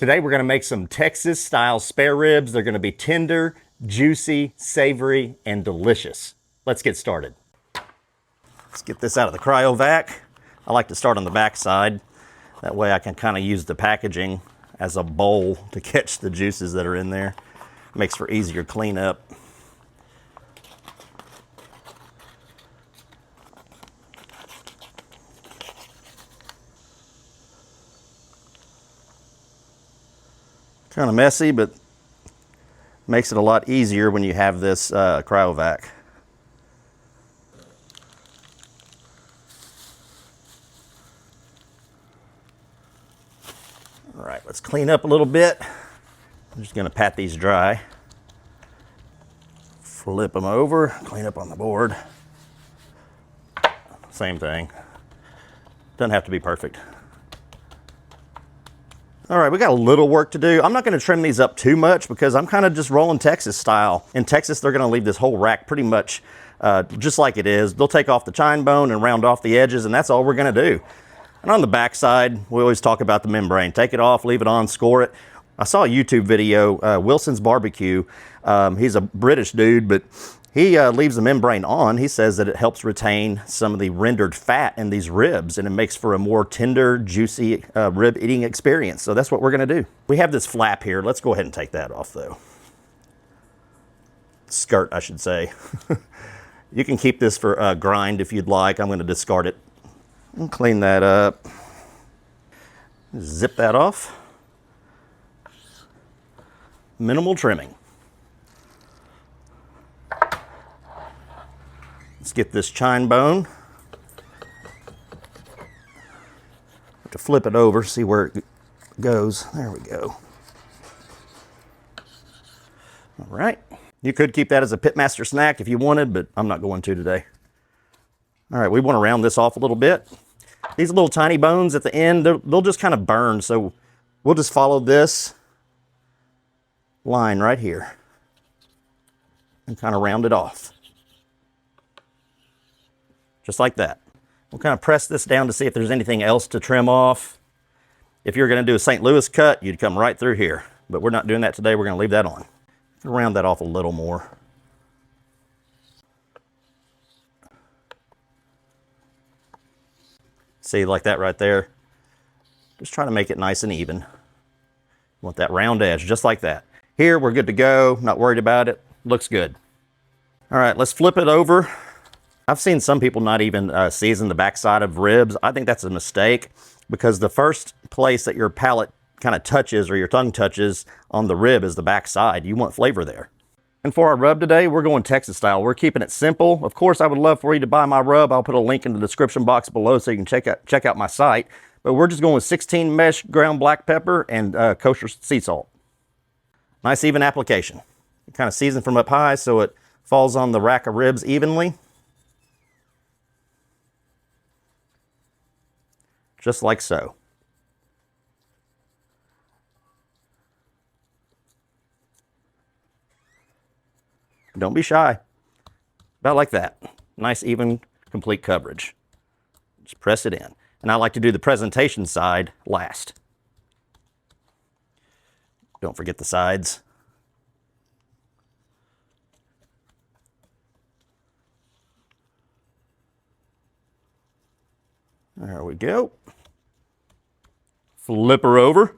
Today we're gonna make some Texas style spare ribs. They're gonna be tender, juicy, savory, and delicious. Let's get started. Let's get this out of the cryovac. I like to start on the back side. That way I can kind of use the packaging as a bowl to catch the juices that are in there. Makes for easier cleanup. Kind of messy, but makes it a lot easier when you have this cryovac. All right, let's clean up a little bit. I'm just gonna pat these dry. Flip them over, clean up on the board. Same thing. Doesn't have to be perfect. All right, we got a little work to do. I'm not gonna trim these up too much because I'm kind of just rolling Texas style. In Texas, they're gonna leave this whole rack pretty much just like it is. They'll take off the chine bone and round off the edges, and that's all we're gonna do. And on the back side, we always talk about the membrane. Take it off, leave it on, score it. I saw a YouTube video, Wilson's Barbecue. He's a British dude, but he leaves the membrane on. He says that it helps retain some of the rendered fat in these ribs, and it makes for a more tender, juicy rib eating experience. So that's what we're gonna do. We have this flap here. Let's go ahead and take that off though. Skirt, I should say. You can keep this for grind if you'd like. I'm gonna discard it. And clean that up. Zip that off. Minimal trimming. Let's get this chine bone. Have to flip it over, see where it goes. There we go. All right. You could keep that as a pitmaster snack if you wanted, but I'm not going to today. All right, we want to round this off a little bit. These little tiny bones at the end, they'll just kind of burn, so we'll just follow this line right here and kind of round it off. Just like that. We'll kind of press this down to see if there's anything else to trim off. If you're going to do a St. Louis cut, you'd come right through here, but we're not doing that today. We're going to leave that on. Round that off a little more. See, like that right there. Just try to make it nice and even. You want that round edge, just like that. Here, we're good to go. Not worried about it. Looks good. All right, let's flip it over. I've seen some people not even season the backside of ribs. I think that's a mistake because the first place that your palate kind of touches or your tongue touches on the rib is the backside. You want flavor there. And for our rub today, we're going Texas style. We're keeping it simple. Of course, I would love for you to buy my rub. I'll put a link in the description box below so you can check out my site. But we're just going with 16 mesh ground black pepper and kosher sea salt. Nice even application. Kind of season from up high so it falls on the rack of ribs evenly. Just like so. Don't be shy. About like that. Nice, even, complete coverage. Just press it in. And I like to do the presentation side last. Don't forget the sides. There we go. Flip her over.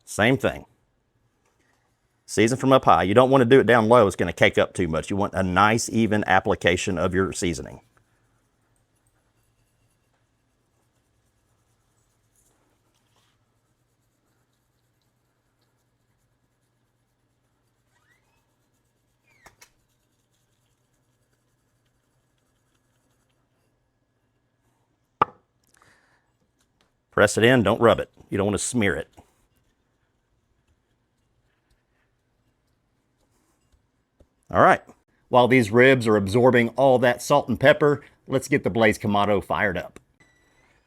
Same thing. Season from up high. You don't want to do it down low. It's going to cake up too much. You want a nice, even application of your seasoning. Press it in. Don't rub it. You don't want to smear it. All right, while these ribs are absorbing all that salt and pepper, let's get the Blaze Kamado fired up.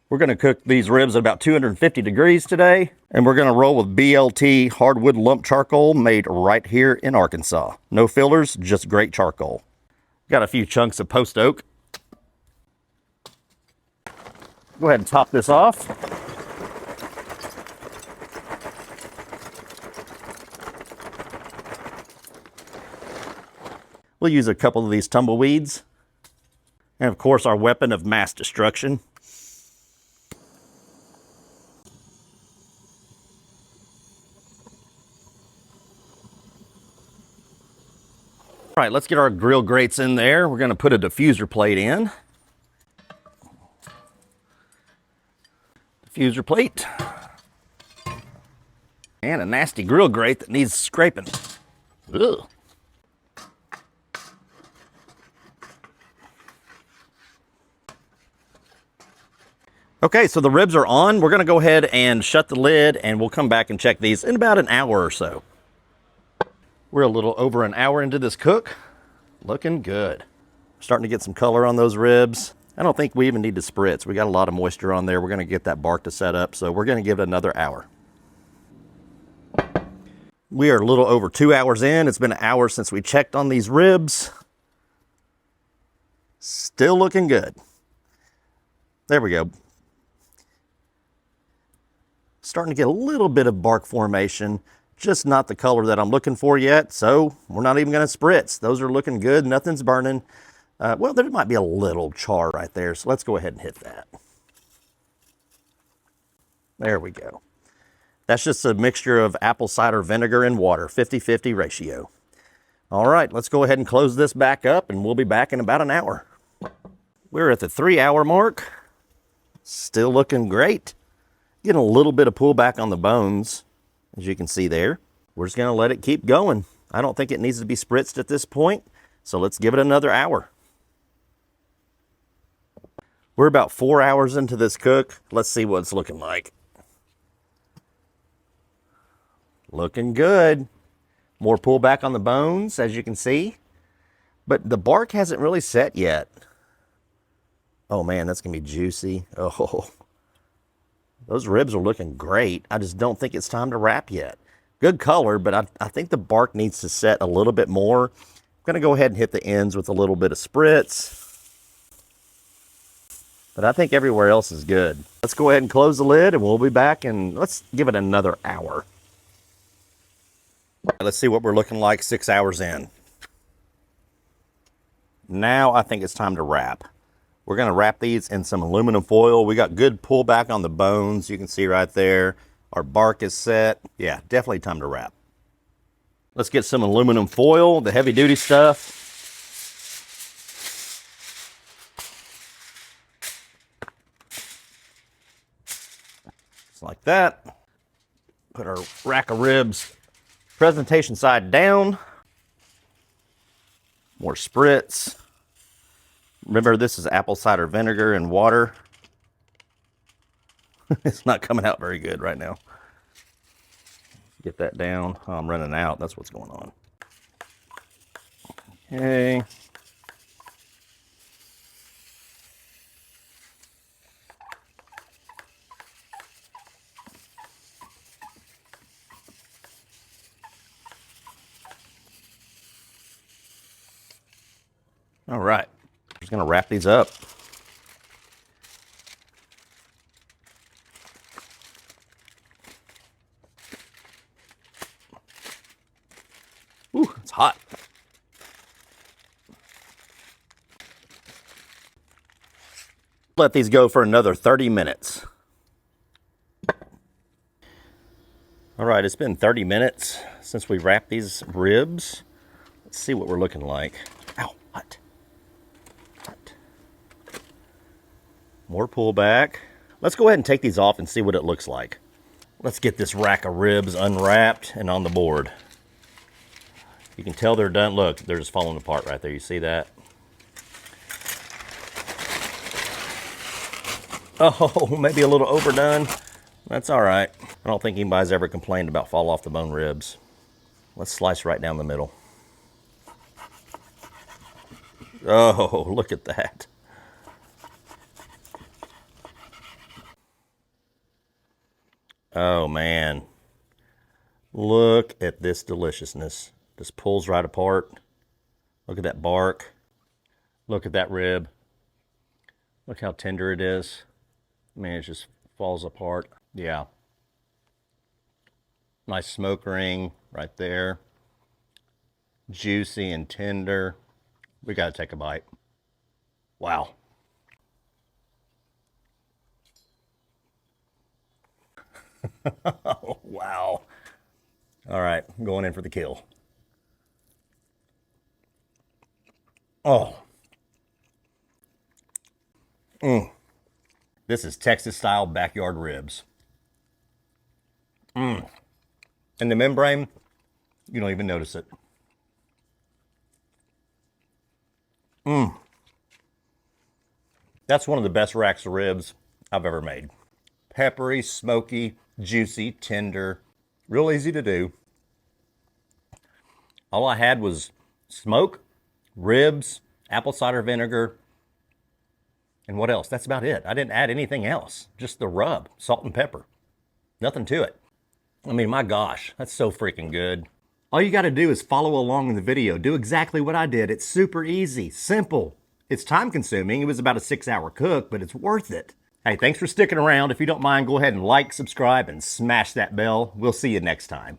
We're gonna cook these ribs at about 250 degrees today, and we're gonna roll with BLT hardwood lump charcoal made right here in Arkansas. No fillers, just great charcoal. Got a few chunks of post oak. Go ahead and top this off. We'll use a couple of these tumbleweeds. And of course, our weapon of mass destruction. All right, let's get our grill grates in there. We're gonna put a diffuser plate in. Diffuser plate. And a nasty grill grate that needs scraping. Ugh. Okay, so the ribs are on. We're gonna go ahead and shut the lid and we'll come back and check these in about an hour or so. We're a little over an hour into this cook. Looking good. Starting to get some color on those ribs. I don't think we even need to spritz. We got a lot of moisture on there. We're gonna get that bark to set up, so we're gonna give it another hour. We are a little over 2 hours in. It's been an hour since we checked on these ribs. Still looking good. There we go. Starting to get a little bit of bark formation, just not the color that I'm looking for yet, so we're not even gonna spritz. Those are looking good, nothing's burning. Well, there might be a little char right there, so let's go ahead and hit that. There we go. That's just a mixture of apple cider vinegar and water, 50-50 ratio. All right, let's go ahead and close this back up and we'll be back in about an hour. We're at the 3-hour mark. Still looking great. Getting a little bit of pullback on the bones, as you can see there. We're just gonna let it keep going. I don't think it needs to be spritzed at this point, so let's give it another hour. We're about 4 hours into this cook. Let's see what it's looking like. Looking good. More pullback on the bones, as you can see. But the bark hasn't really set yet. Oh man, that's gonna be juicy. Oh, those ribs are looking great. I just don't think it's time to wrap yet. Good color, but I think the bark needs to set a little bit more. I'm gonna go ahead and hit the ends with a little bit of spritz. But I think everywhere else is good. Let's go ahead and close the lid and we'll be back and let's give it another hour. Let's see what we're looking like 6 hours in. Now I think it's time to wrap. We're gonna wrap these in some aluminum foil. We got good pullback on the bones. You can see right there. Our bark is set. Yeah, definitely time to wrap. Let's get some aluminum foil, the heavy duty stuff. Just like that. Put our rack of ribs presentation side down. More spritz. Remember, this is apple cider vinegar and water. It's not coming out very good right now. Get that down. Oh, I'm running out. That's what's going on. Okay. All right. Just gonna wrap these up. Ooh, it's hot. Let these go for another 30 minutes. All right, it's been 30 minutes since we wrapped these ribs. Let's see what we're looking like. Ow, hot. Hot. More pullback. Let's go ahead and take these off and see what it looks like. Let's get this rack of ribs unwrapped and on the board. You can tell they're done. Look, they're just falling apart right there. You see that? Oh, maybe a little overdone. That's all right. I don't think anybody's ever complained about fall off the bone ribs. Let's slice right down the middle. Oh, look at that. Oh man. Look at this deliciousness. Just pulls right apart. Look at that bark. Look at that rib. Look how tender it is. Man, it just falls apart. Yeah. Nice smoke ring right there. Juicy and tender. We got to take a bite. Wow. Oh, wow. All right, I'm going in for the kill. Oh. This is Texas-style backyard ribs. And the membrane, you don't even notice it. That's one of the best racks of ribs I've ever made. Peppery, smoky, juicy, tender, real easy to do. All I had was smoke, ribs, apple cider vinegar, and what else? That's about it. I didn't add anything else. Just the rub, salt and pepper. Nothing to it. I mean, my gosh, that's so freaking good. All you got to do is follow along in the video. Do exactly what I did. It's super easy, simple. It's time consuming. It was about a 6-hour cook, but it's worth it. Hey, thanks for sticking around. If you don't mind, go ahead and like, subscribe, and smash that bell. We'll see you next time.